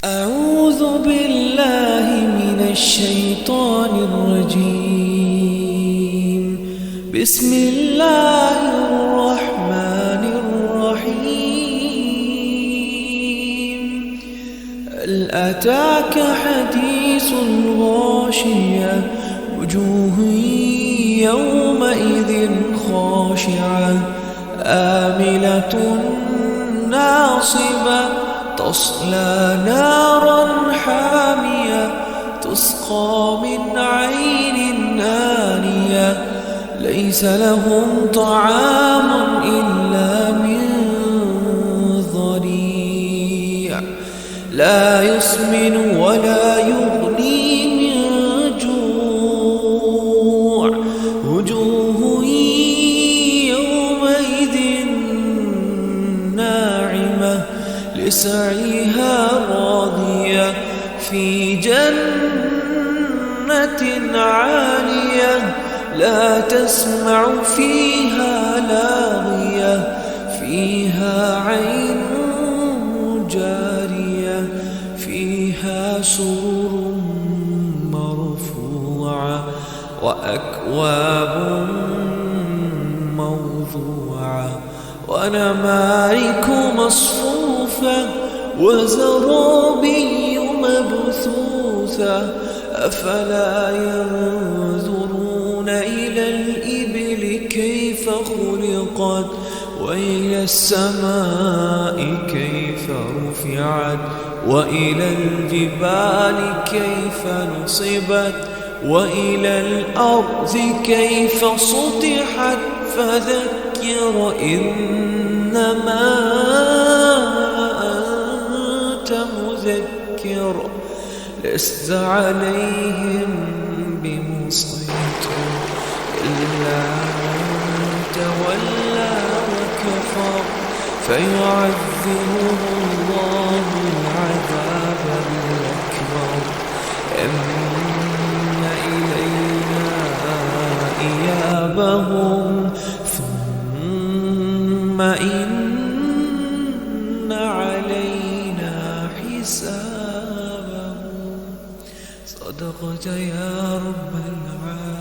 أعوذ بالله من الشيطان الرجيم. بسم الله الرحمن الرحيم. هل أتاك حديث الغاشية؟ وجوه يومئذ خاشعة آملة ناصبة تصلى نارا حامية تسقى من عين آنية ليس لهم طعام إلا من ضريع لا يسمن ولا يغني من جوع وجوه يومئذ ناعمة لسعيها راضية في جنة عالية لا تسمع فيها لاغية فيها عين جارية فيها سرر مرفوعة وأكواب موضوعة ونمارق مصفوفة وزرابي مبثوثة أفلا ينظرون إلى الإبل كيف خلقت وإلى السماء كيف رفعت وإلى الجبال كيف نصبت وإلى الأرض كيف سطحت فذكر إنما أنت مذكر لست عليهم بمسيطر إلا من تولى وكفر فيعذبه الله العذاب الأكبر إن إلينا إيابهم ثم إن علينا حسابهم. صدقت يا رب العالمين.